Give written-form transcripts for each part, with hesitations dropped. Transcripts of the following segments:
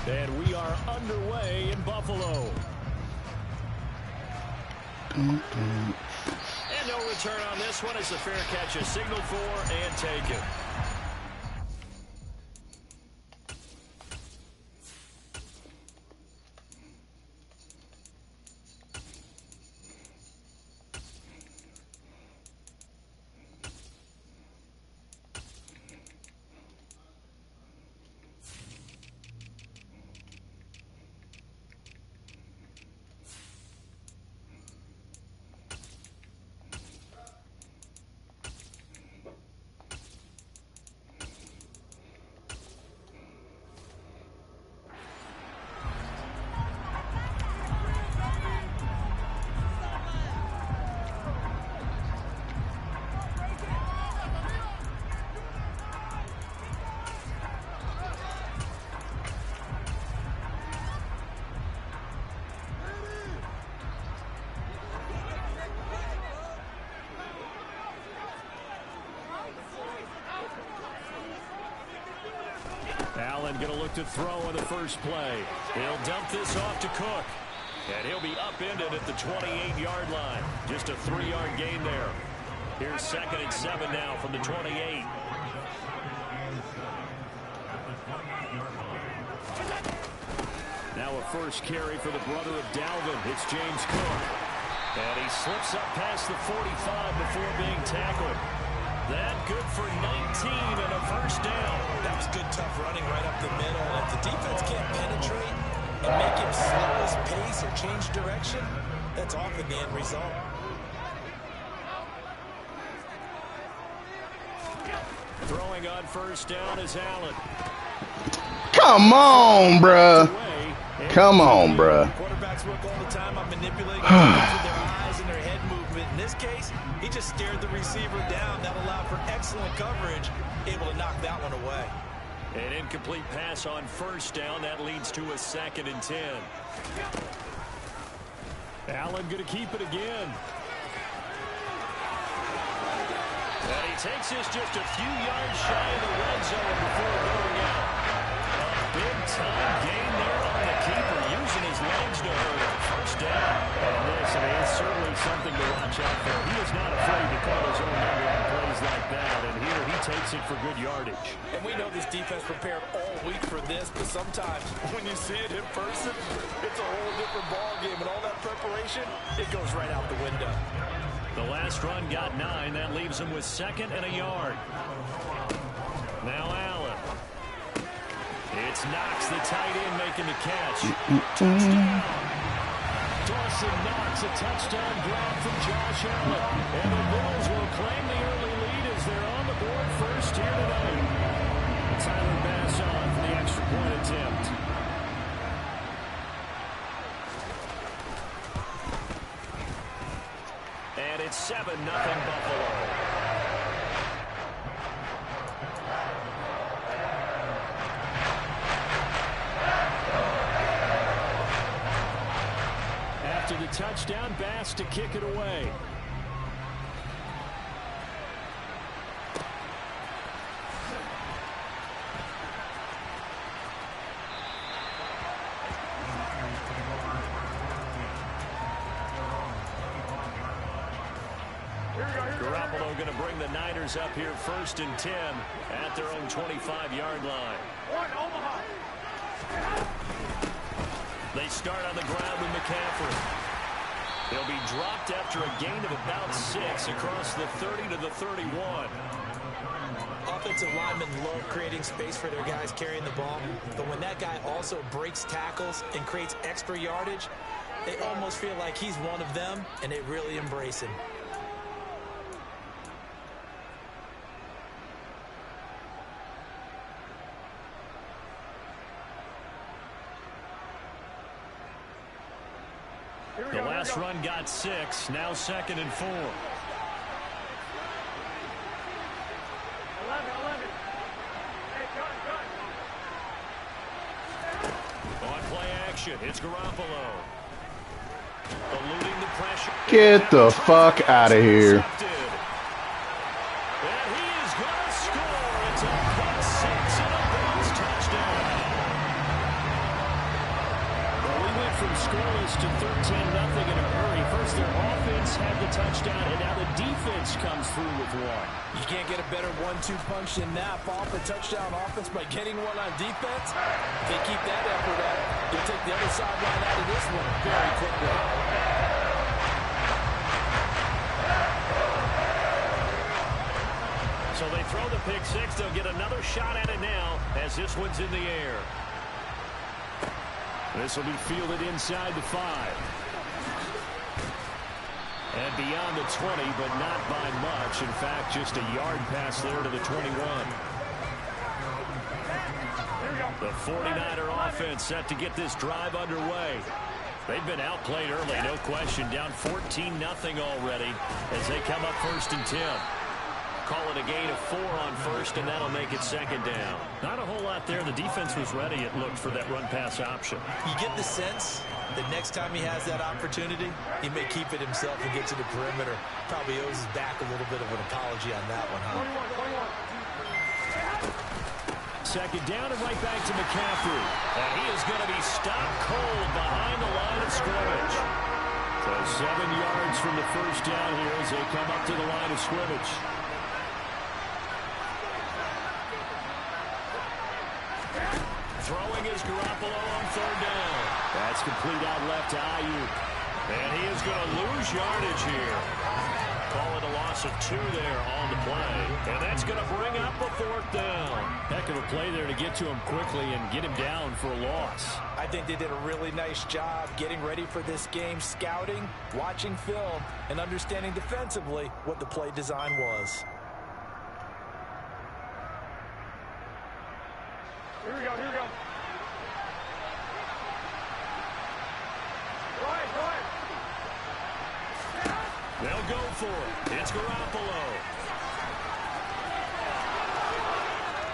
And we are underway in Buffalo. And no return on this one. It's a fair catch, a signal for, and take it. Allen going to look to throw on the first play. He'll dump this off to Cook. And he'll be upended at the 28-yard line. Just a 3-yard gain there. Here's 2nd and 7 now from the 28. Now a first carry for the brother of Dalvin. It's James Cook. And he slips up past the 45 before being tackled. That good for 19 and a first down. That was good, tough running right up the middle. If the defense can't penetrate and make him slow his pace or change direction, that's often the end result. Throwing on first down is Allen. Come on, bruh. Come on, bruh. Quarterbacks work all the time on manipulating with their eyes and their head movement. In this case, he just stared the receiver down. That allowed for excellent coverage, able to knock that one away. An incomplete pass on first down. That leads to a 2nd and 10. Allen going to keep it again. And he takes this just a few yards shy of the red zone before going out. A big-time gain there on the keeper, using his legs to hurt it. First down. And this, I mean, it's certainly something to watch out for. He is not afraid to call his own number on plays like that. And here he takes it for good yardage. And we know this defense prepared all week for this, but sometimes when you see it in person, it's a whole different ballgame. And all that preparation, it goes right out the window. The last run got 9. That leaves him with 2nd and a yard. Now Allen. It's Snaqz, the tight end, making the catch. Touchdown. Dawson Knox, a touchdown grab from Josh Allen. And the Bills will claim the early lead as they're on the board first here tonight. Tyler Bass on for the extra point attempt. And it's 7-0 Buffalo. After the touchdown, Bass to kick it away. Garoppolo going to bring the Niners up here 1st and 10 at their own 25-yard line. They start on the ground with McCaffrey. They'll be dropped after a gain of about 6 across the 30 to the 31. Offensive linemen love creating space for their guys carrying the ball, but when that guy also breaks tackles and creates extra yardage, they almost feel like he's one of them, and they really embrace him. The last run got 6. Now 2nd and 4. 11. Hey, cut. On play action, it's Garoppolo. Eluding the pressure. Get the fuck out of here. And he is going to score. It's a +6 and a Bills touchdown. scoreless to 13-0 in a hurry. First, their offense had the touchdown, and now the defense comes through with one. You can't get a better 1-2 punch than that. Fall for touchdown offense by getting one on defense. If they keep that effort up, you'll take the other sideline out of this one very quickly. So they throw the pick six. They'll get another shot at it now as this one's in the air. This will be fielded inside the 5. And beyond the 20, but not by much. In fact, just a yard pass there to the 21. The 49er offense set to get this drive underway. They've been outplayed early, no question. Down 14-0 already as they come up 1st and 10. Call it a gain of 4 on first, and that'll make it second down. Not a whole lot there. The defense was ready, it looked, for that run-pass option. You get the sense that next time he has that opportunity, he may keep it himself and get to the perimeter. Probably owes his back a little bit of an apology on that one, huh? Second down and right back to McCaffrey. And he is going to be stopped cold behind the line of scrimmage. So 7 yards from the first down here as they come up to the line of scrimmage. Throwing is Garoppolo on 3rd down. That's complete out left to Ayuk. And he is going to lose yardage here. Call it a loss of 2 there on the play. And that's going to bring up a 4th down. Heck of a play there to get to him quickly and get him down for a loss. I think they did a really nice job getting ready for this game, scouting, watching film, and understanding defensively what the play design was. Here we go, here we go. Go ahead. They'll go for it. It's Garoppolo.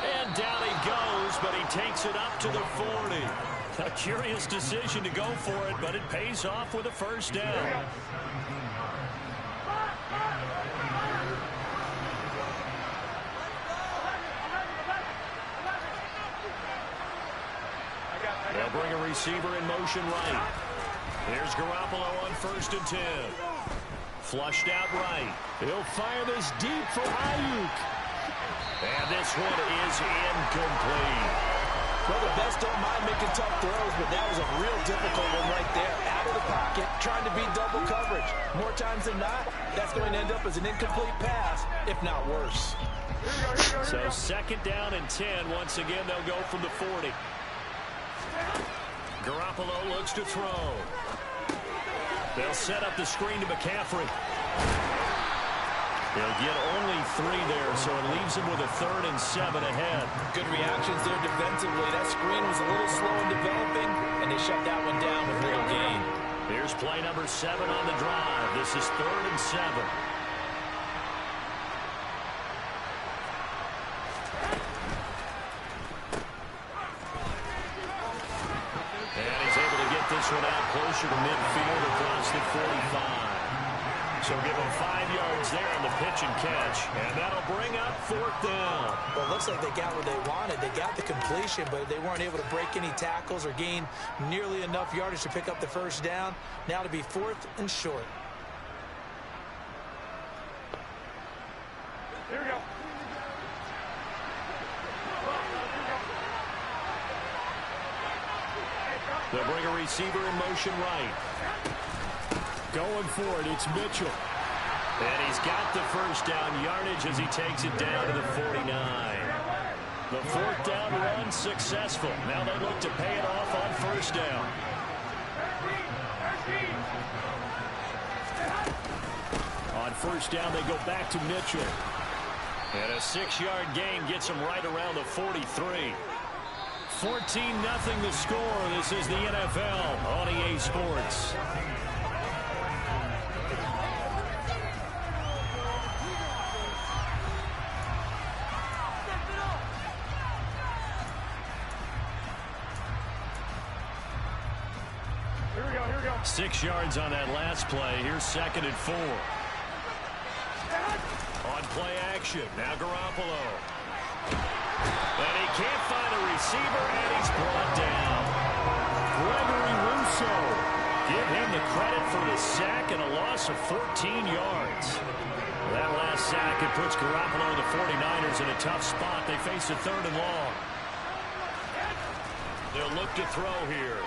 And down he goes, but he takes it up to the 40. A curious decision to go for it, but it pays off with a 1st down. They'll bring a receiver in motion right. Here's Garoppolo on 1st and 10. Flushed out right. He'll fire this deep for Ayuk. And this one is incomplete. Well, the best don't mind making tough throws, but that was a real difficult one right there. Out of the pocket, trying to beat double coverage. More times than not, that's going to end up as an incomplete pass, if not worse. So 2nd down and 10. Once again, they'll go from the 40. Garoppolo looks to throw. They'll set up the screen to McCaffrey. They'll get only 3 there, so it leaves him with a 3rd and 7 ahead. Good reactions there defensively. That screen was a little slow in developing, and they shut that one down with little gain. Here's play number 7 on the drive. This is 3rd and 7. This one out closer to midfield across the 45. So give them 5 yards there on the pitch and catch. And that'll bring up 4th down. Well, it looks like they got what they wanted. They got the completion, but they weren't able to break any tackles or gain nearly enough yardage to pick up the 1st down. Now to be 4th and short. Here we go. They'll bring a receiver in motion right. Going for it, it's Mitchell. And he's got the 1st down yardage as he takes it down to the 49. The 4th down run successful. Now they look to pay it off on 1st down. On 1st down, they go back to Mitchell. And a 6-yard gain gets him right around the 43. 14-0 the score. This is the NFL on EA Sports. Here we go. 6 yards on that last play. Here's 2nd and 4. On play action. Now Garoppolo. And he can't find a receiver, and he's brought down. Gregory Rousseau sack and a loss of 14 yards. That last sack, it puts Garoppolo and the 49ers in a tough spot. They face a 3rd and long. They'll look to throw here.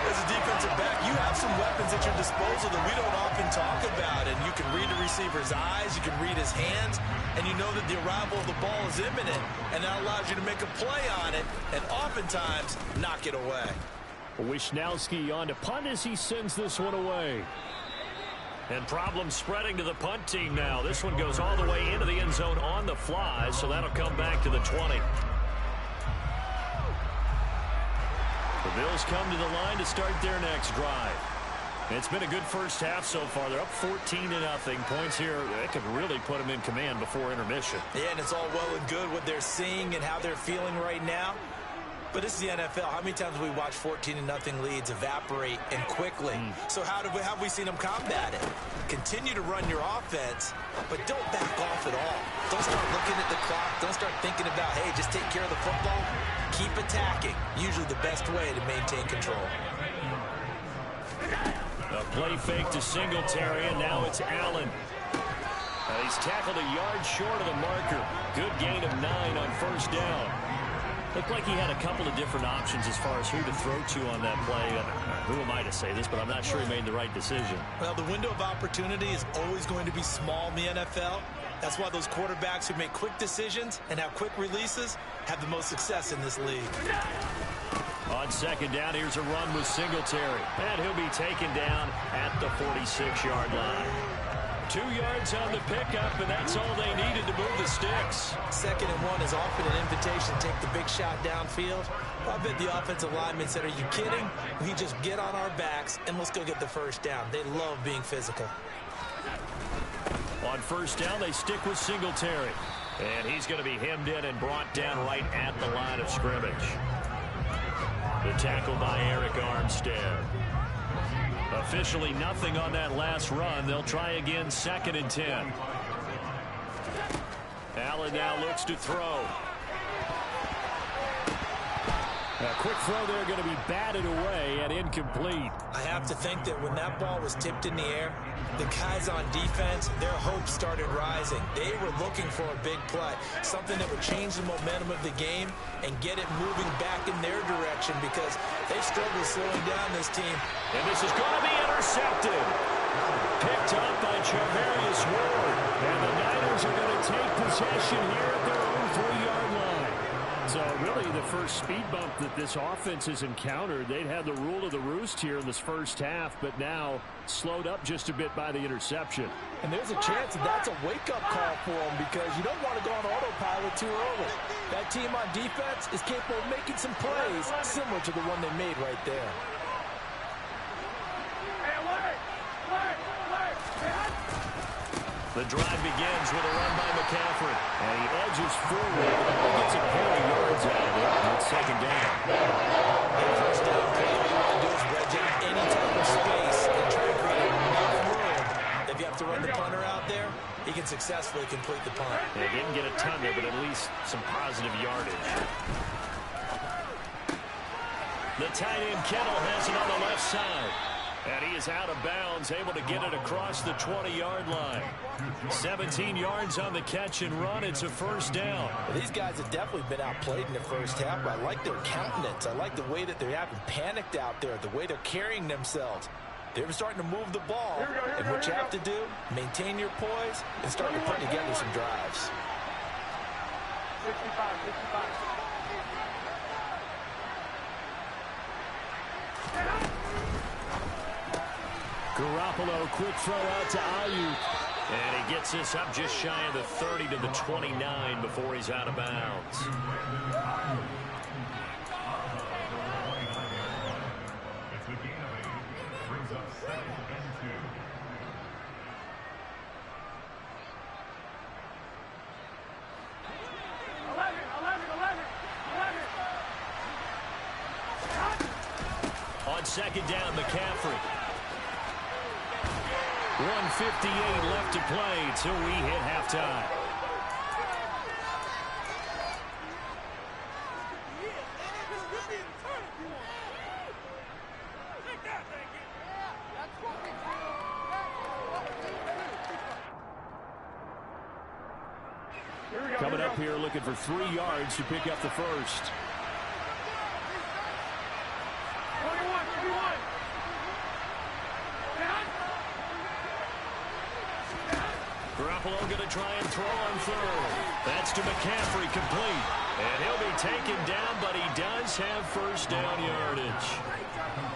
As a defensive back, you have some weapons at your disposal that we don't often talk about. And you can read the receiver's eyes, you can read his hands, and you know that the arrival of the ball is imminent. And that allows you to make a play on it and oftentimes knock it away. Wisnowski on to punt as he sends this one away. And problems spreading to the punt team now. This one goes all the way into the end zone on the fly, so that'll come back to the 20. The Bills come to the line to start their next drive. It's been a good first half so far. They're up 14-0. Points here, that could really put them in command before intermission. Yeah, and it's all well and good what they're seeing and how they're feeling right now. But this is the NFL. How many times have we watched 14-0 leads evaporate and quickly? So how have we seen them combat it? Continue to run your offense, but don't back off at all. Don't start looking at the clock. Don't start thinking about, hey, just take care of the football. Keep attacking. Usually the best way to maintain control. A play fake to Singletary, and now it's Allen. He's tackled a yard short of the marker. Good gain of 9 on first down. Looked like he had a couple of different options as far as who to throw to on that play. Who am I to say this, but I'm not sure he made the right decision. Well, the window of opportunity is always going to be small in the NFL. That's why those quarterbacks who make quick decisions and have quick releases have the most success in this league. On second down, here's a run with Singletary. And he'll be taken down at the 46-yard line. 2 yards on the pickup, and that's all they needed to move the sticks. 2nd and 1 is often an invitation to take the big shot downfield. I bet the offensive linemen said, are you kidding? We just get on our backs, and let's go get the first down. They love being physical. On first down, they stick with Singletary. And he's going to be hemmed in and brought down right at the line of scrimmage. The tackle by Eric Armstead. Officially nothing on that last run. They'll try again 2nd and 10. Allen now looks to throw. A quick throw there going to be batted away and incomplete. I have to think that when that ball was tipped in the air, the guys on defense, their hopes started rising. They were looking for a big play, something that would change the momentum of the game and get it moving back in their direction because they struggled slowing down this team. And this is going to be intercepted. Picked up by Charvarius Ward. And the Niners are going to take possession here at their own 3-yard line. So really the first speed bump that this offense has encountered. They'd had the rule of the roost here in this first half, but now slowed up just a bit by the interception. And there's a chance that that's a wake-up call for them because you don't want to go on autopilot too early. That team on defense is capable of making some plays similar to the one they made right there. The drive begins with a run by McCaffrey. And he edges forward. He gets a pair of yards out of it on 2nd down. First down play, all you want to do is wedge out any type of space and try to create enough room. If you have to run the punter out there, he can successfully complete the punt. They didn't get a ton there, but at least some positive yardage. The tight end Kettle has it on the left side. And he is out of bounds, able to get it across the 20-yard line. 17 yards on the catch and run. It's a first down. Well, these guys have definitely been outplayed in the first half, but I like their countenance. I like the way that they haven't panicked out there, the way they're carrying themselves. They're starting to move the ball. And what you have to do, maintain your poise and start to put together some drives. 65, 65. Garoppolo, quick throw out to Ayuk. And he gets this up just shy of the 30 to the 29 before he's out of bounds. On second down, McCaffrey. 1:58 left to play till we hit halftime. Coming up here looking for 3 yards to pick up the first. 21. Garoppolo going to try and throw on third. That's to McCaffrey, complete. And he'll be taken down, but he does have first down yardage.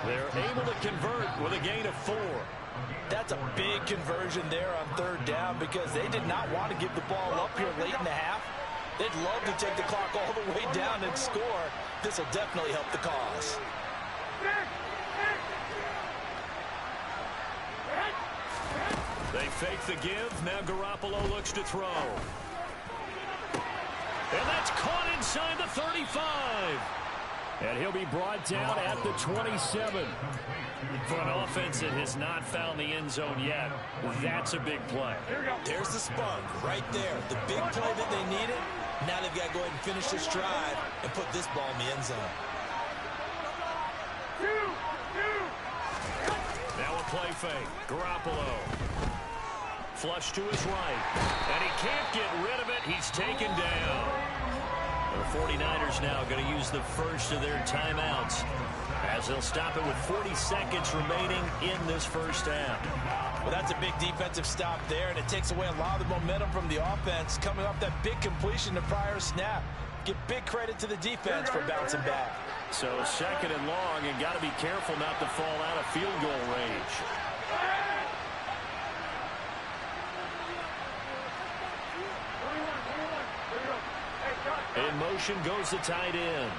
They're able to convert with a gain of 4. That's a big conversion there on third down because they did not want to give the ball up here late in the half. They'd love to take the clock all the way down and score. This will definitely help the cause. They fake the give. Now Garoppolo looks to throw. And that's caught inside the 35. And he'll be brought down at the 27. For an offense that has not found the end zone yet, that's a big play. There's the spark right there. The big play that they needed. Now they've got to go ahead and finish this drive and put this ball in the end zone. Now a play fake. Garoppolo. Flush to his right. And he can't get rid of it. He's taken down. The 49ers now going to use the first of their timeouts as they'll stop it with 40 seconds remaining in this first half. Well, that's a big defensive stop there, and it takes away a lot of the momentum from the offense coming off that big completion the prior snap. Give big credit to the defense for bouncing back. So second and long, and got to be careful not to fall out of field goal range. In motion goes the tight end.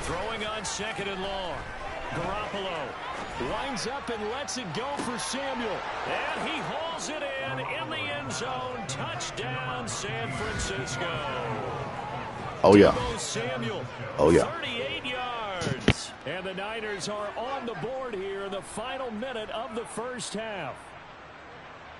Throwing on second and long. Garoppolo winds up and lets it go for Samuel. And he hauls it in the end zone. Touchdown, San Francisco. Oh, yeah. Samuel, oh, yeah. 38 yards. And the Niners are on the board here in the final minute of the first half.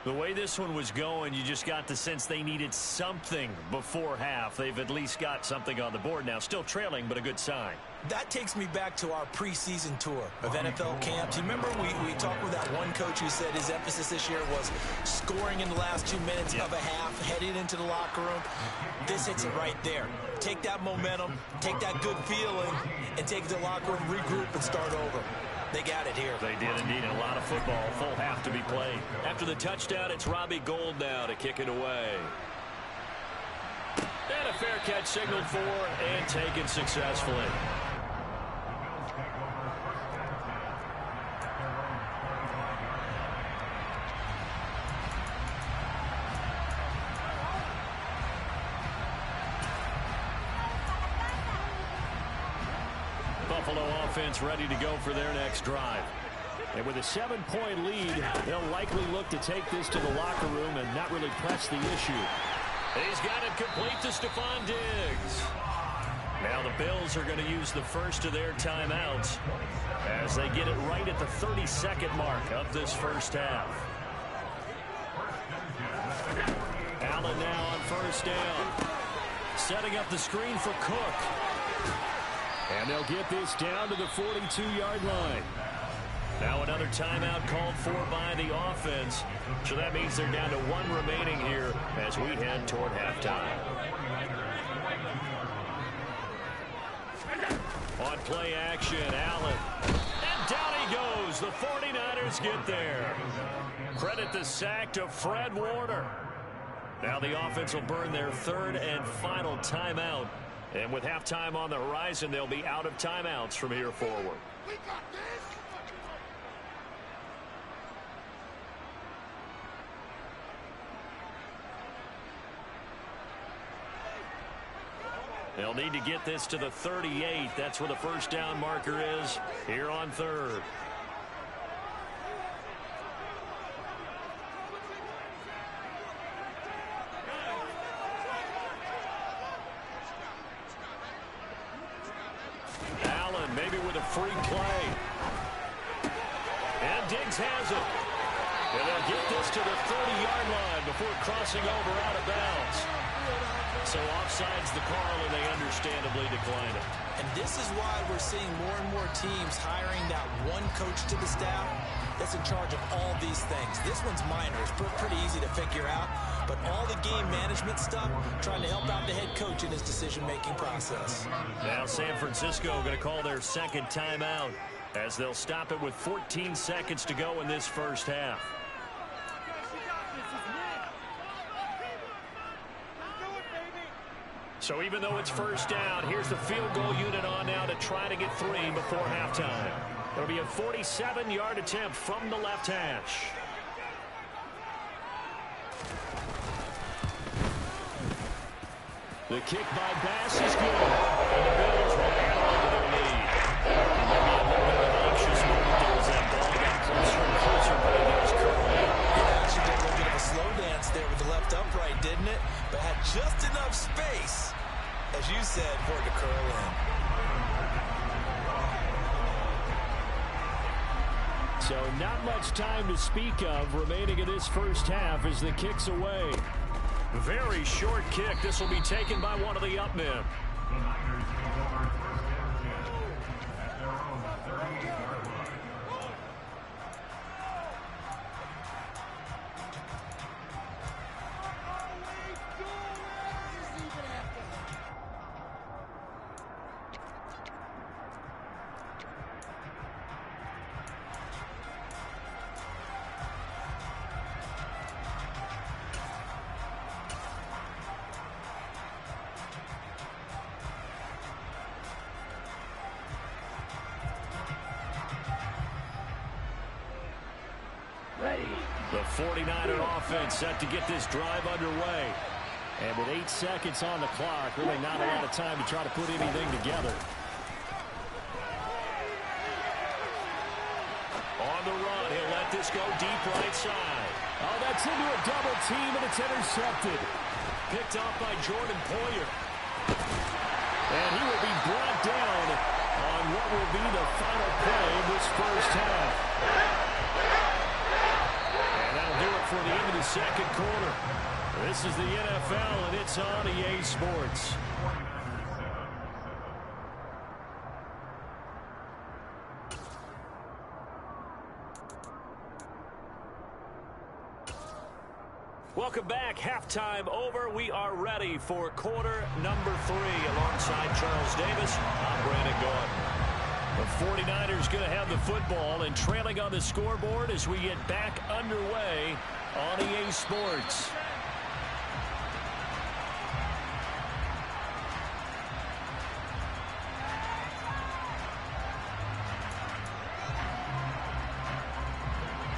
The way this one was going, you just got the sense they needed something before half. They've at least got something on the board now. Still trailing, but a good sign. That takes me back to our preseason tour of NFL camps. You remember we talked with that one coach who said his emphasis this year was scoring in the last 2 minutes of a half, heading into the locker room. This hits it right there. Take that momentum, take that good feeling, and take it to the locker room, regroup, and start over. They got it here. They did indeed. A lot of football. Full half to be played. After the touchdown, it's Robbie Gould now to kick it away. And a fair catch signaled for and taken successfully. Buffalo offense ready to go for their next drive. And with a 7-point lead, they'll likely look to take this to the locker room and not really press the issue. He's got it complete to Stephon Diggs. Now the Bills are going to use the first of their timeouts as they get it right at the 32nd mark of this first half. Allen now on first down. Setting up the screen for Cook. And they'll get this down to the 42-yard line. Now another timeout called for by the offense. So that means they're down to 1 remaining here as we head toward halftime. On play action, Allen. And down he goes. The 49ers get there. Credit the sack to Fred Warner. Now the offense will burn their 3rd and final timeout. And with halftime on the horizon, they'll be out of timeouts from here forward. They'll need to get this to the 38. That's where the first down marker is here on 3rd. Allen maybe with a free play. And Diggs has it. And they'll get this to the 30-yard line before crossing over out of bounds. So offsides the call, and they understandably decline it. And this is why we're seeing more and more teams hiring that one coach to the staff that's in charge of all these things. This one's minor. It's pretty easy to figure out. but all the game management stuff trying to help out the head coach in his decision-making process. Now San Francisco going to call their second timeout as they'll stop it with 14 seconds to go in this first half. So even though it's first down, here's the field goal unit on now to try to get 3 before halftime. It'll be a 47-yard attempt from the left hash. The kick by Bass is good. And the Bills will add on to their lead. Maybe a little bit of an anxious moment there as that ball got closer and closer, but it is curled in. Yeah, actually did a little bit of a slow dance there with the left upright, didn't it? But had just enough space, as you said, for it to curl in. So not much time to speak of remaining in this first half as the kick's away. Very short kick. This will be taken by one of the up men. The 49er offense set to get this drive underway. And with 8 seconds on the clock, really not a lot of time to try to put anything together. On the run, he'll let this go deep right side. Oh, that's into a double team, and it's intercepted. Picked off by Jordan Poyer. And he will be brought down on what will be the final play of this first half. Do it for the end of the second quarter. This is the NFL, and it's on EA Sports. Welcome back. Halftime over. We are ready for quarter number 3. Alongside Charles Davis, I'm Brandon Gaudin. The 49ers going to have the football and trailing on the scoreboard as we get back underway on EA Sports.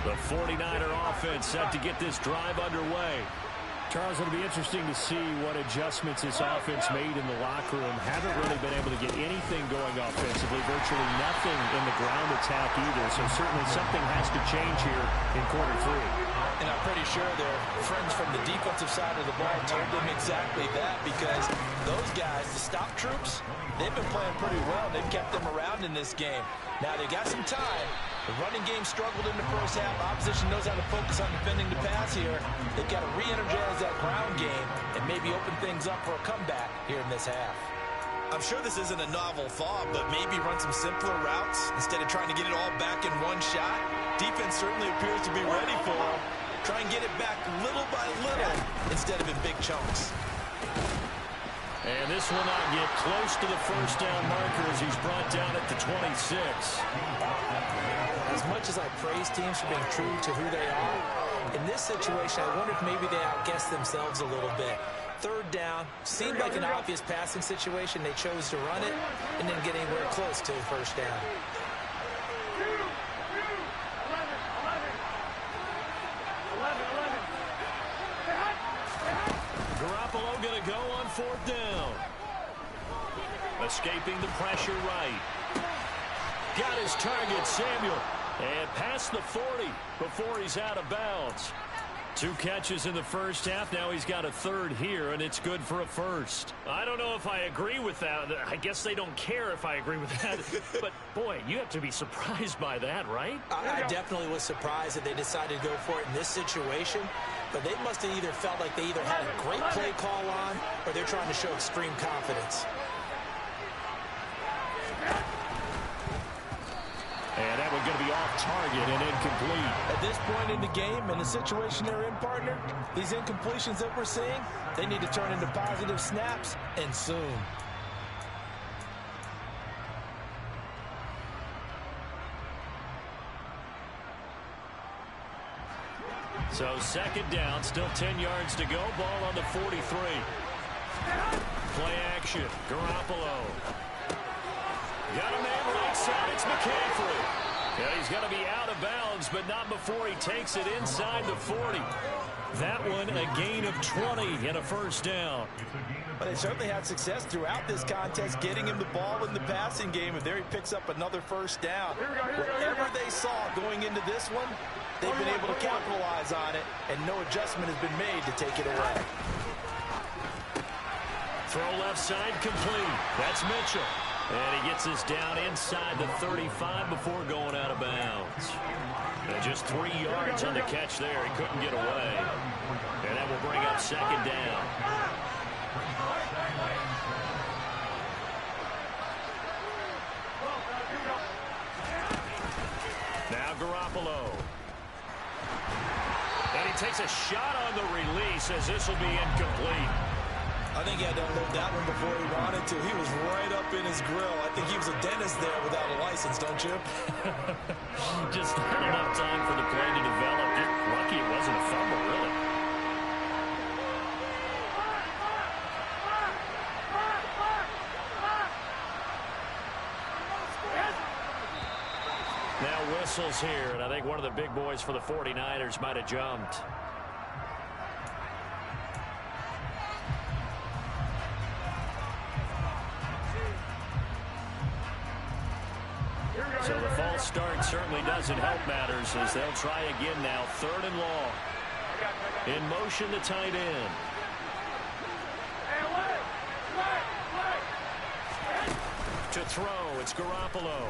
The 49er offense set to get this drive underway. Charles, it'll be interesting to see what adjustments this offense made in the locker room. Haven't really been able to get anything going offensively, virtually nothing in the ground attack either. So certainly something has to change here in quarter 3. And I'm pretty sure their friends from the defensive side of the ball told them exactly that, because those guys, the stop troops, they've been playing pretty well. They've kept them around in this game. Now they got some time. The running game struggled in the first half. Opposition knows how to focus on defending the pass here. They've got to re-energize that ground game and maybe open things up for a comeback here in this half. I'm sure this isn't a novel thought, but maybe run some simpler routes instead of trying to get it all back in one shot. Defense certainly appears to be ready for them. Try and get it back little by little instead of in big chunks. And this will not get close to the first down marker as he's brought down at the 26. As much as I praise teams for being true to who they are, in this situation, I wonder if maybe they outguessed themselves a little bit. Third down, seemed like an obvious passing situation. They chose to run it and didn't get anywhere close to the first down. Garoppolo going to go on 4th down. Escaping the pressure right. Got his target, Samuel. And past the 40 before he's out of bounds. 2 catches in the first half. Now he's got a third here, and it's good for a first. I don't know if I agree with that. I guess they don't care if I agree with that. But, boy, you have to be surprised by that, right? I definitely was surprised that they decided to go for it in this situation. But they must have either felt like they either had a great play call on or they're trying to show extreme confidence. And that one going to be off target and incomplete. At this point in the game, in the situation they're in, partner, these incompletions that we're seeing, they need to turn into positive snaps, and soon. So second down, still 10 yards to go. Ball on the 43. Play action. Garoppolo. Got a man right side. It's McCaffrey. Yeah, he's going to be out of bounds, but not before he takes it inside the 40. That one a gain of 20 and a first down. But they certainly had success throughout this contest getting him the ball in the passing game, and there he picks up another first down. Whatever they saw going into this one, they've been able to capitalize on it, and no adjustment has been made to take it away. Throw left side complete. That's Mitchell. And he gets this down inside the 35 before going out of bounds. And just 3 yards on the catch there. He couldn't get away. And that will bring up second down. Now Garoppolo. And he takes a shot on the release as this will be incomplete. I think he had to unload that one before he wanted to. He was right up in his grill. I think he was a dentist there without a license, don't you? Just not enough time for the play to develop. You're lucky it wasn't a fumble, really. Now whistles here, and I think one of the big boys for the 49ers might have jumped. So the false start certainly doesn't help matters as they'll try again now. 3rd and long. In motion, the tight end. To throw, it's Garoppolo.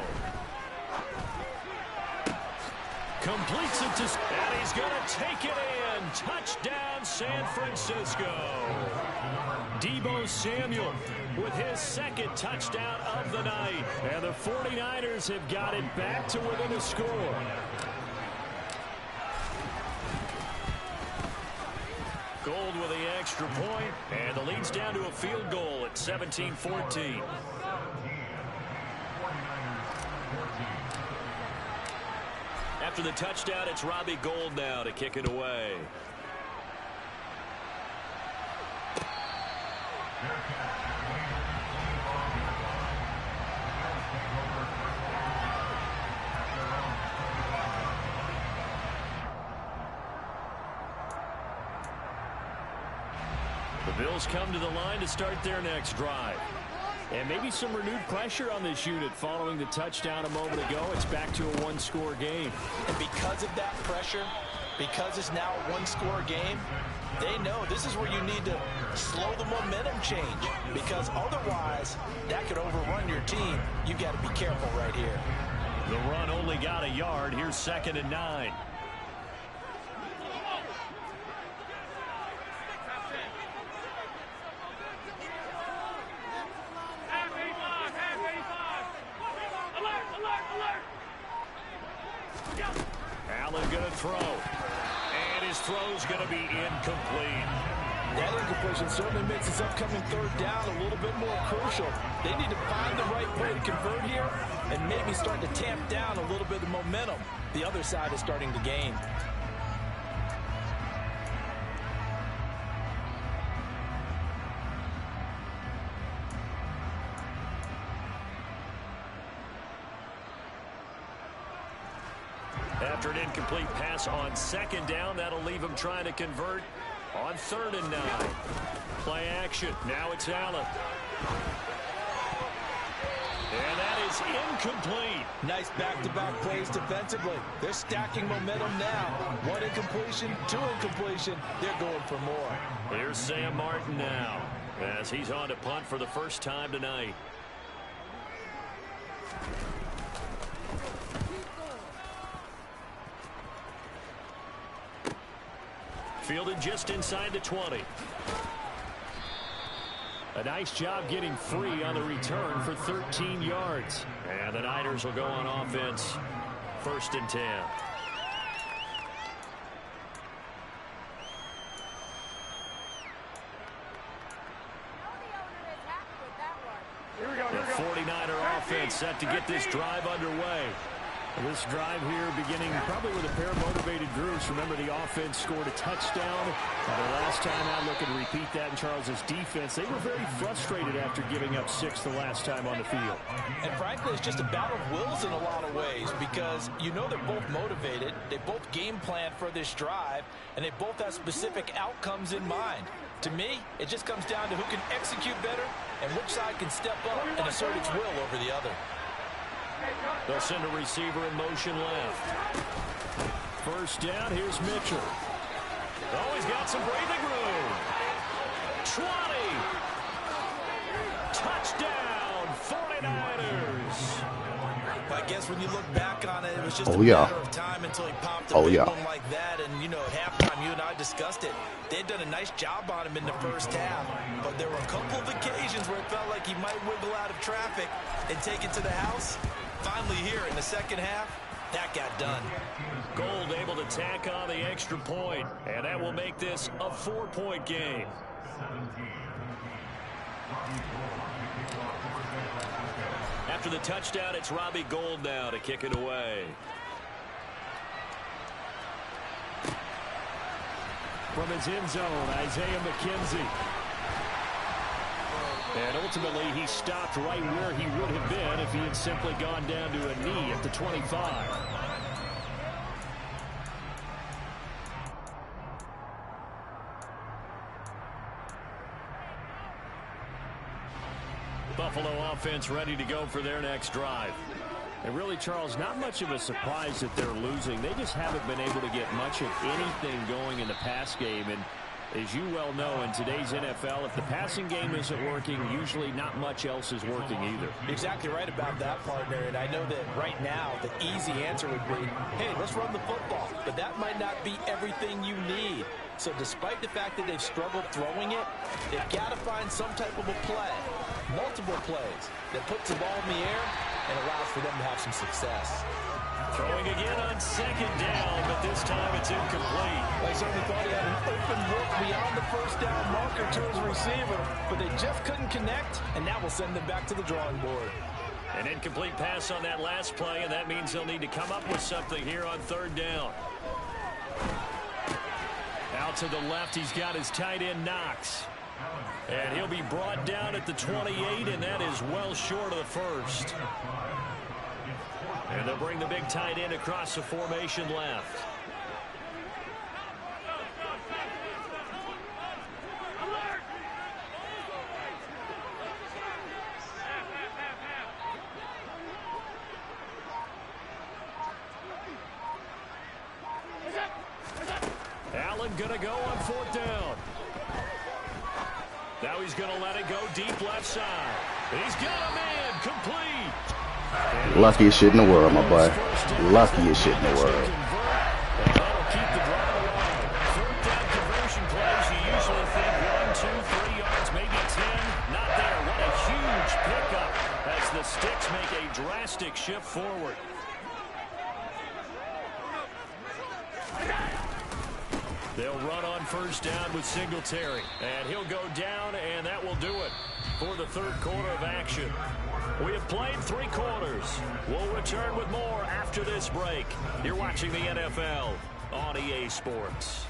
Completes it to... And he's going to take it in. Touchdown, San Francisco. Deebo Samuel with his second touchdown of the night. And the 49ers have got it back to within a score. Gold with the extra point, and the lead's down to a field goal at 17-14. After the touchdown, it's Robbie Gould now to kick it away. The Bills come to the line to start their next drive. And maybe some renewed pressure on this unit following the touchdown a moment ago. It's back to a one-score game. And because of that pressure, because it's now a one-score game, they know this is where you need to slow the momentum change. Because otherwise, that could overrun your team. You've got to be careful right here. The run only got a yard. Here's 2nd and 9. Allen going to throw. And his throw's going to be incomplete. That incompletion certainly makes this upcoming 3rd down a little bit more crucial. They need to find the right play to convert here and maybe start to tamp down a little bit of momentum. The other side is starting to gain. After an incomplete pass on 2nd down, that'll leave him trying to convert on 3rd and 9. Play action. Now it's Allen. And that is incomplete. Nice back-to-back plays defensively. They're stacking momentum now. 1 incompletion, 2 incompletion. They're going for more. Here's Sam Martin now as he's on to punt for the first time tonight. Fielded just inside the 20. A nice job getting free on the return for 13 yards. And the Niners will go on offense. 1st and 10. Here we go. The 49er offense set to get this drive underway. This drive here beginning probably with a pair of motivated groups. Remember, the offense scored a touchdown. The last time out, looking to repeat that in Charles's defense. They were very frustrated after giving up 6 the last time on the field. And frankly, it's just a battle of wills in a lot of ways because you know they're both motivated. They both game plan for this drive, and they both have specific outcomes in mind. To me, it just comes down to who can execute better and which side can step up and assert its will over the other. They'll send a receiver in motion left. 1st down, here's Mitchell. Oh, he's got some breathing room. 20. Touchdown, 49ers. I guess when you look back on it, it was just a yeah. matter of time until he popped a big one like that. And, you know, at halftime, you and I discussed it. They'd done a nice job on him in the first half. But there were a couple of occasions where it felt like he might wiggle out of traffic and take it to the house. Finally here in the second half, that got done. Gold able to tack on the extra point, and that will make this a 4-point game. After the touchdown, it's Robbie Gould now to kick it away. From his end zone, Isaiah McKenzie. And ultimately, he stopped right where he would have been if he had simply gone down to a knee at the 25. Buffalo offense ready to go for their next drive. And really, Charles, not much of a surprise that they're losing. They just haven't been able to get much of anything going in the pass game. And as you well know, in today's NFL, if the passing game isn't working, usually not much else is working either. Exactly right about that, partner. And I know that right now the easy answer would be, hey, let's run the football. But that might not be everything you need. So despite the fact that they've struggled throwing it, they've got to find some type of a play, multiple plays, that puts the ball in the air and allows for them to have some success. Throwing again on 2nd down, but this time it's incomplete. They certainly thought he had an open look beyond the 1st down marker to his receiver, but they just couldn't connect, and that will send them back to the drawing board. An incomplete pass on that last play, and that means they'll need to come up with something here on 3rd down. Out to the left, he's got his tight end, Knox. And he'll be brought down at the 28, and that is well short of the 1st. And they'll bring the big tight end across the formation left. Allen gonna go on 4th down. Now he's gonna let it go deep left side. He's got a man complete. Luckiest shit in the world, my boy. Luckiest shit in the world. That'll keep the drive alive. 4th down conversion plays, you usually think 1, 2, 3 yards, maybe 10. Not there. What a huge pickup as the Sticks make a drastic shift forward. They'll run on 1st down with Singletary. And he'll go down, and that will do it for the 3rd quarter of action. We have played 3 quarters. We'll return with more after this break. You're watching the NFL on EA Sports.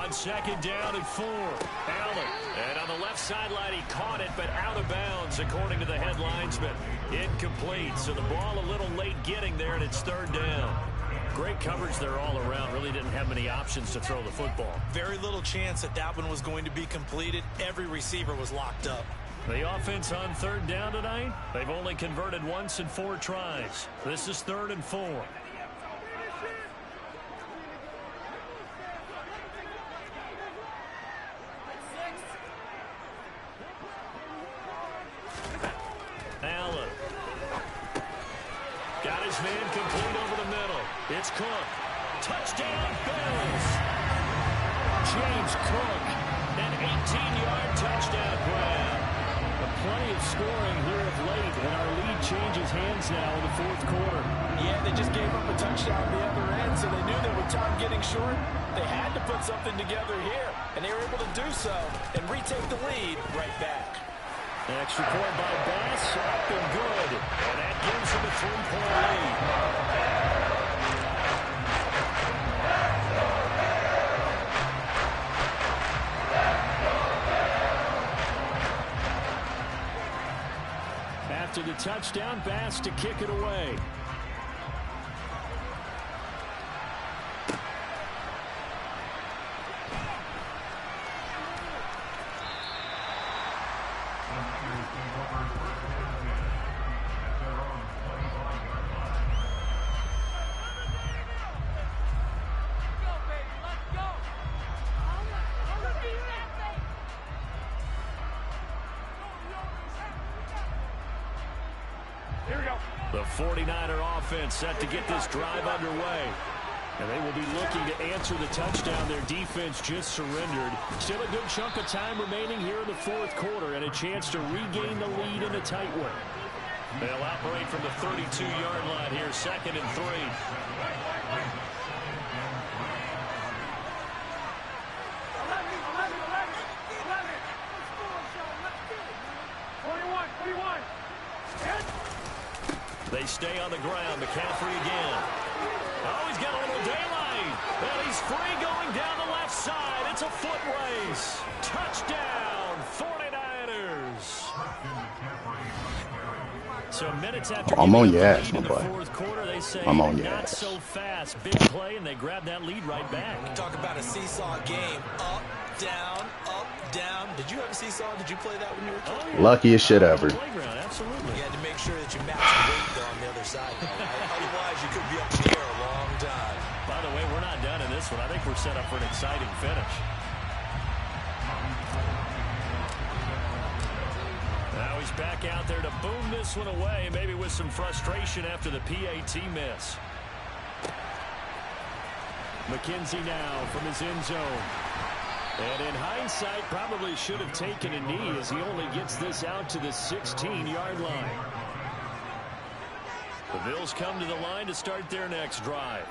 on second down and 4. Allen. And on the left sideline, he caught it, but out of bounds, according to the headlinesman. Incomplete. So the ball a little late getting there, and it's 3rd down. Great coverage there all around. Really didn't have many options to throw the football. Very little chance that that one was going to be completed. Every receiver was locked up. The offense on 3rd down tonight, they've only converted once in 4 tries. This is 3rd and 4. Allen. Got his man complete over the middle. It's Cook. Touchdown, Bills. James Cook, an 18-yard touchdown grab. Plenty of scoring here of late, and our lead changes hands now in the 4th quarter. Yeah, they just gave up a touchdown at the other end, so they knew that with time getting short, they had to put something together here, and they were able to do so and retake the lead right back. Extra point by Bass, up and good, and that gives them a 3-point lead. After the touchdown, Bass to kick it away. The 49er offense set to get this drive underway. And they will be looking to answer the touchdown their defense just surrendered. Still a good chunk of time remaining here in the 4th quarter and a chance to regain the lead in a tight one. They'll operate from the 32-yard line here, 2nd and 3. 21. They stay on the ground. McCaffrey again. Oh, he's got a little daylight. And he's free going down the left side. It's a foot race. Touchdown, 49ers. So minutes after I'm on your the ass, my in the boy. 4th quarter, they say I'm on your not ass. so fast. Big play, and they grab that lead right back. Talk about a seesaw game. Up, down, up, down. Did you ever seesaw? Did you play that when you were a kid? Oh, yeah. Luckiest shit ever. Playground, absolutely. You had to make sure that you matched the weight though on the other side. Otherwise, you could be up in the air a long time. By the way, we're not done in this one. I think we're set up for an exciting finish. Now he's back out there to boom this one away, maybe with some frustration after the PAT miss. McKenzie now from his end zone. And in hindsight, probably should have taken a knee as he only gets this out to the 16-yard line. The Bills come to the line to start their next drive.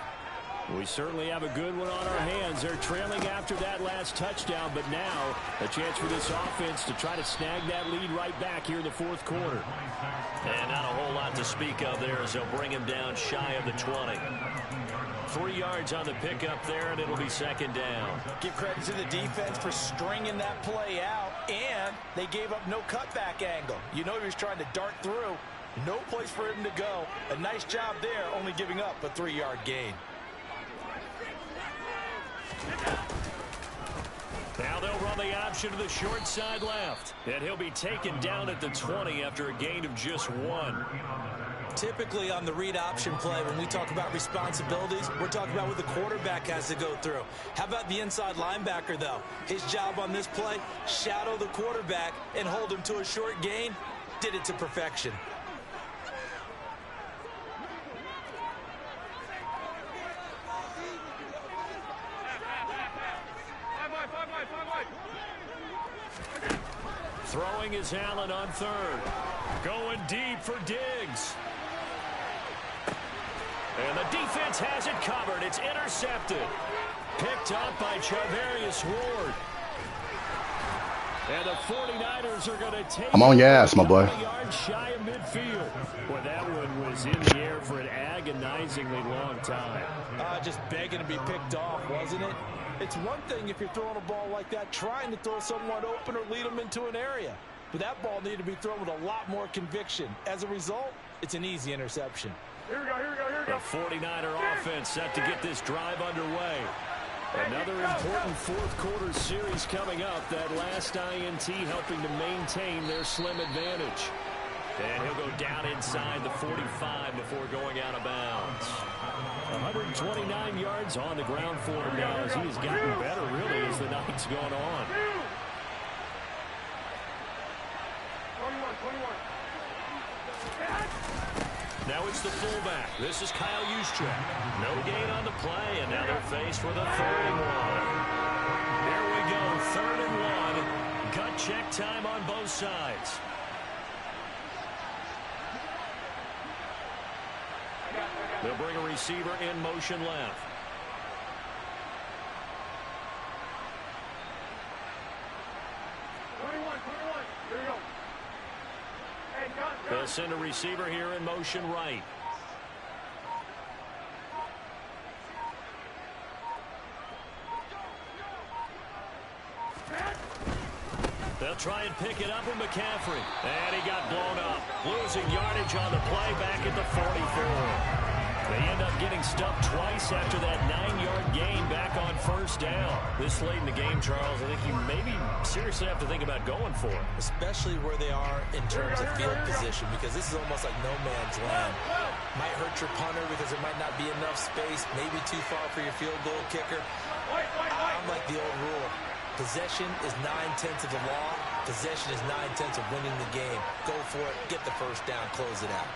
We certainly have a good one on our hands. They're trailing after that last touchdown, but now a chance for this offense to try to snag that lead right back here in the 4th quarter. And not a whole lot to speak of there as they'll bring him down shy of the 20. 3 yards on the pickup there, and it'll be 2nd down. Give credit to the defense for stringing that play out, and they gave up no cutback angle. You know he was trying to dart through. No place for him to go. A nice job there, only giving up a 3-yard gain. Now they'll run the option to the short side left. And he'll be taken down at the 20 after a gain of just 1. Typically on the read option play, when we talk about responsibilities, we're talking about what the quarterback has to go through. How about the inside linebacker, though? His job on this play, shadow the quarterback and hold him to a short gain. Did it to perfection. Throwing is Allen on 3rd. Going deep for Diggs. And the defense has it covered. It's intercepted. Picked up by Charvarius Ward. And the 49ers are going to take I'm on your ass, my boy. 20 yards shy of midfield. Boy, that one was in the air for an agonizingly long time. Just begging to be picked off, wasn't it? It's one thing if you're throwing a ball like that, trying to throw someone open or lead them into an area. But that ball needed to be thrown with a lot more conviction. As a result, it's an easy interception. Here we go, here we go, here we go. The 49er offense set to get this drive underway. Another important fourth quarter series coming up. That last INT helping to maintain their slim advantage. And he'll go down inside the 45 before going out of bounds. 129 yards on the ground for him now as he has gotten better really as the night's gone on. 21. Now it's the fullback. This is Kyle Juszczyk. No gain on the play, and now they're faced with a 3rd and 1. Here we go, 3rd and 1. Gut check time on both sides. They'll bring a receiver in motion left. Here we go. Hey, gun. They'll send a receiver here in motion right. They'll try and pick it up with McCaffrey. And he got blown up. Losing yardage on the play back at the 44. They end up getting stuffed twice after that 9-yard gain back on 1st down. This late in the game, Charles, I think you maybe seriously have to think about going for it. Especially where they are in terms of field position, because this is almost like no man's land. Might hurt your punter because there might not be enough space, maybe too far for your field goal kicker. I'm like the old rule. Possession is 9/10 of the law. Possession is 9/10 of winning the game. Go for it. Get the 1st down. Close it out.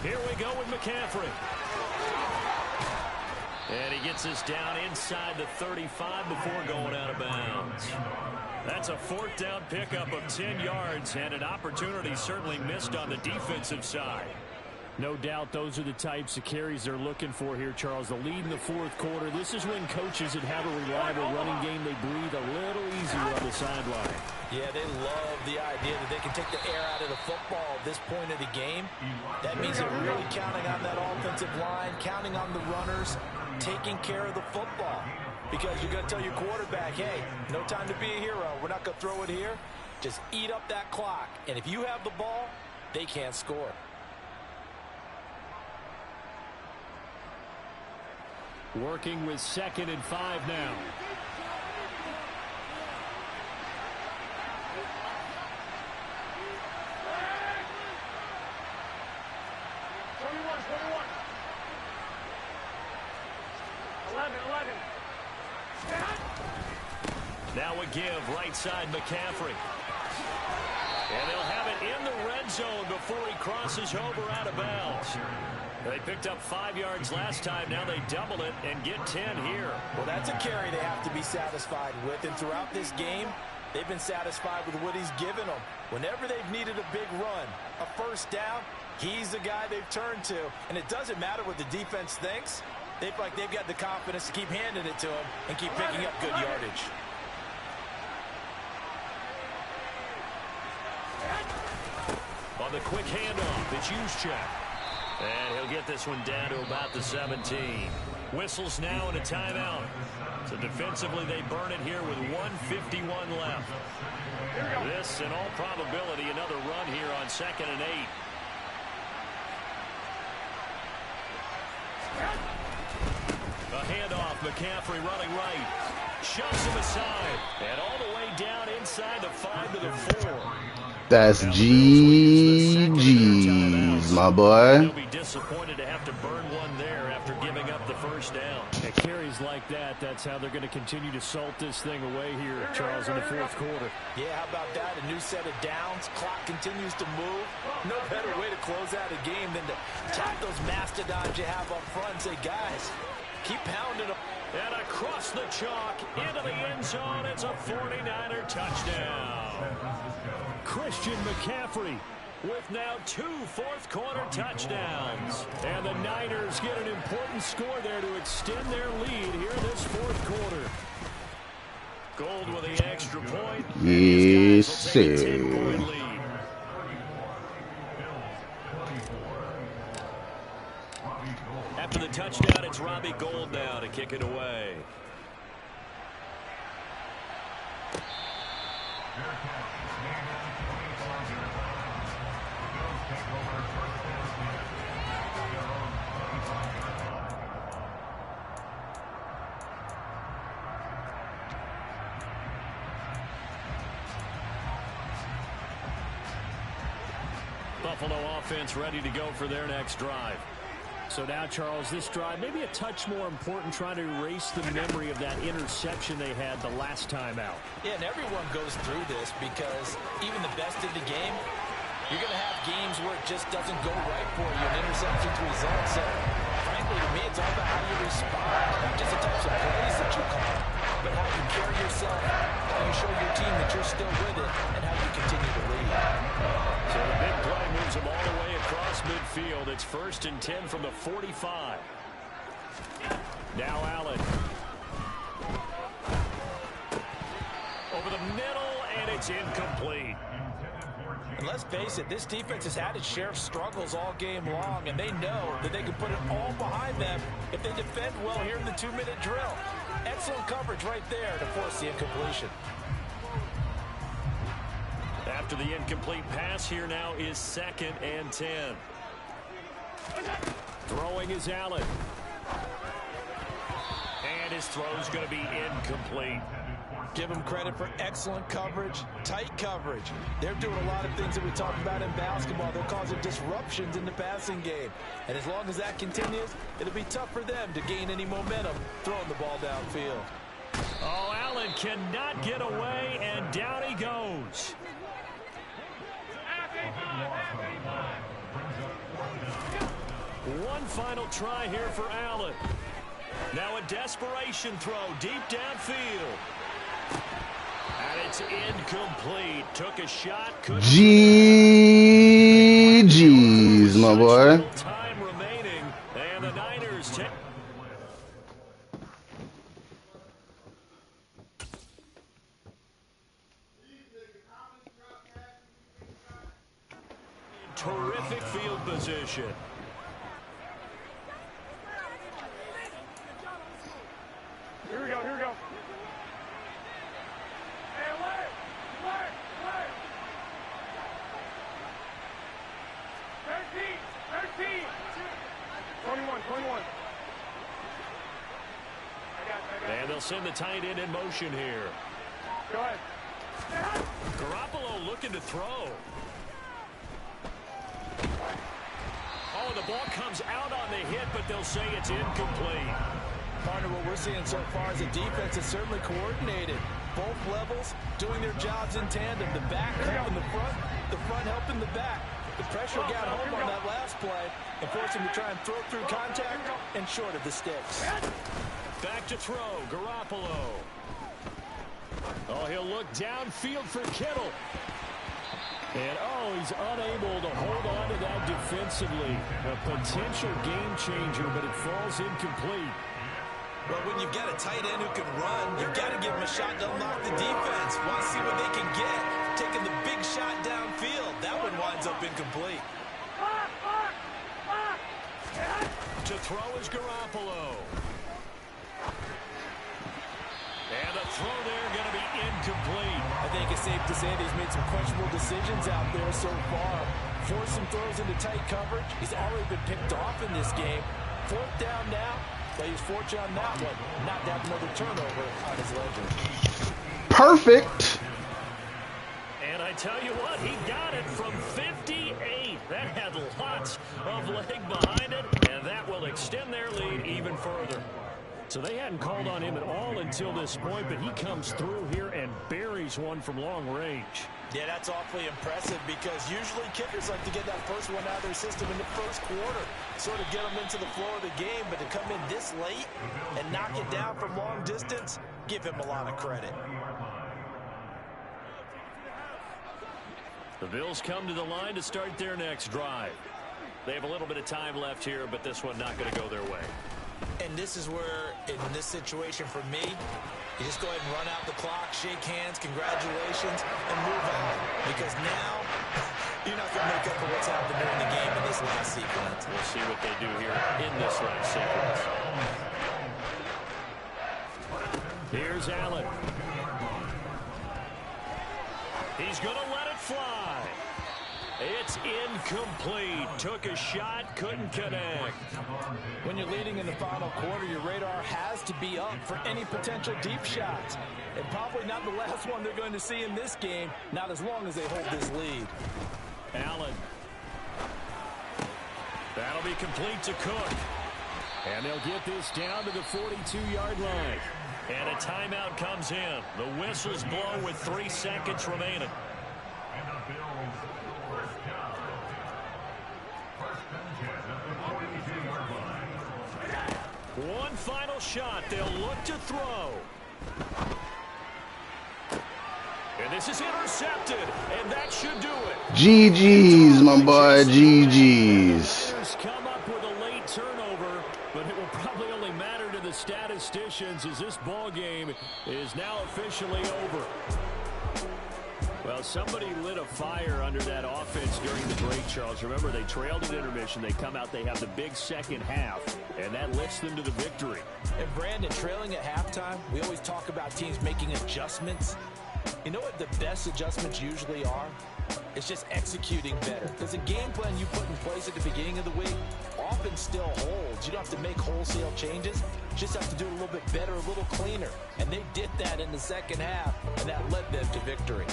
Here we go with McCaffrey. And he gets us down inside the 35 before going out of bounds. That's a 4th down pickup of 10 yards and an opportunity certainly missed on the defensive side. No doubt those are the types of carries they're looking for here, Charles. The lead in the 4th quarter. This is when coaches that have a reliable running game, they breathe a little easier on the sideline. Yeah, they love the idea that they can take the air out of the football at this point of the game. That means they're really counting on that offensive line, counting on the runners, taking care of the football. Because you're going to tell your quarterback, hey, no time to be a hero. We're not going to throw it here. Just eat up that clock. And if you have the ball, they can't score. Working with 2nd and 5 now. Now a give right side McCaffrey. And they'll have it in the red zone before he crosses over out of bounds. They picked up 5 yards last time. Now they double it and get 10 here. Well, that's a carry they have to be satisfied with. And throughout this game, they've been satisfied with what he's given them. Whenever they've needed a big run, a 1st down, he's the guy they've turned to. And it doesn't matter what the defense thinks. They've got the confidence to keep handing it to him and keep picking up good yardage. On the quick handoff, it's Juszczyk. And he'll get this one down to about the 17. Whistles now and a timeout. So defensively, they burn it here with 1:51 left. This, in all probability, another run here on 2nd and 8. A handoff, McCaffrey running right. Shoves him aside. And all the way down inside the 5 to the 4. That's GG's, my boy. They'll be disappointed to have to burn one there after giving up the 1st down. At carries like that, that's how they're going to continue to salt this thing away here, Charles, in the 4th quarter. Yeah, how about that? A new set of downs. Clock continues to move. No better way to close out a game than to tap those mastodons you have up front and say, guys, keep pounding them. And across the chalk into the end zone, it's a 49er touchdown. Christian McCaffrey with now 2 fourth-quarter touchdowns. And the Niners get an important score there to extend their lead here in this 4th quarter. Gold with the extra point. Yes, sir. After the touchdown, it's Robbie Gould now to Buffalo offense ready to go for their next drive. So now, Charles, this drive maybe a touch more important, trying to erase the memory of that interception they had the last time out. Yeah, and everyone goes through this because even the best in the game, you're going to have games where it just doesn't go right for you, and interceptions result. So, frankly, to me, it's all about how you respond, not just the types of plays that you call, but how you carry yourself, how you show your team that you're still with it, and how you continue to lead. So the big play moves them all the way across midfield. It's 1st and 10 from the 45. Now Allen. Over the middle, and it's incomplete. And let's face it, this defense has had its share of struggles all game long, and they know that they can put it all behind them if they defend well here in the 2-minute drill. Excellent coverage right there to force the incompletion. After the incomplete pass, here now is 2nd and 10. Throwing is Allen. And his throw's going to be incomplete. Give them credit for excellent coverage, tight coverage. They're doing a lot of things that we talked about in basketball. They're causing disruptions in the passing game. And as long as that continues, it'll be tough for them to gain any momentum throwing the ball downfield. Oh, Allen cannot get away, and down he goes. One final try here for Allen. Now a desperation throw deep downfield. And it's incomplete. Took a shot. GG's, my boy. Time remaining, and the Niners take. Terrific field position. Here we go, here we go. Hey, away! 13! 21. And they'll send the tight end in motion here. Go ahead. Garoppolo looking to throw. Oh, the ball comes out on the hit, but they'll say it's incomplete. Partner, what we're seeing so far is a defense that's certainly coordinated. Both levels doing their jobs in tandem. The back helping the front helping the back. The pressure got home on that last play and forced him to try and throw through contact and short of the sticks. Back to throw, Garoppolo. Oh, he'll look downfield for Kittle. And, he's unable to hold on to that defensively. A potential game changer, but it falls incomplete. Well, when you've got a tight end who can run, you've got to give him a shot to unlock the defense. Want to see what they can get. Taking the big shot downfield. That one winds up incomplete. To throw is Garoppolo. And the throw there going to be incomplete. I think it's safe to say that he's made some questionable decisions out there so far. Forced some throws into tight coverage. He's already been picked off in this game. 4th down now. But he's fortunate on that one. Not to have another turnover on his ledger. Perfect. And I tell you what, he got it from 58. That had lots of leg behind it, and that will extend their lead even further. So they hadn't called on him at all until this point, but he comes through here and buries one from long range. Yeah, that's awfully impressive because usually kickers like to get that first one out of their system in the first quarter, sort of get them into the flow of the game, but to come in this late and knock it down from long distance, give him a lot of credit. The Bills come to the line to start their next drive. They have a little bit of time left here, but this one not going to go their way. And this is where, in this situation for me, you just go ahead and run out the clock, shake hands, congratulations, and move on. Because now, you're not going to make up for what's happened during the game in this last sequence. We'll see what they do here in this last sequence. Here's Allen. He's going to let it fly. It's incomplete. Took a shot, couldn't connect. When you're leading in the final quarter, your radar has to be up for any potential deep shots. And probably not the last one they're going to see in this game, not as long as they hold this lead. Allen That'll be complete to Cook. And they'll get this down to the 42-yard line. And a timeout comes in. The whistle's blown with 3 seconds remaining. And the Bills first down. First and 10 at the 42-yard line. One final shot. They'll look to throw. And this is intercepted. And that should do it. GG's, my boy. GG's. Come up with a late turnover, but it will probably only matter to the statisticians as this ball game is now officially over. Well, somebody lit a fire under that offense during the break, Charles. Remember, they trailed at intermission. They come out, they have the big second half, and that lifts them to the victory. And Brandon, trailing at halftime, we always talk about teams making adjustments. You know what the best adjustments usually are? It's just executing better. Because the game plan you put in place at the beginning of the week often still holds. You don't have to make wholesale changes. You just have to do it a little bit better, a little cleaner. And they did that in the second half, and that led them to victory.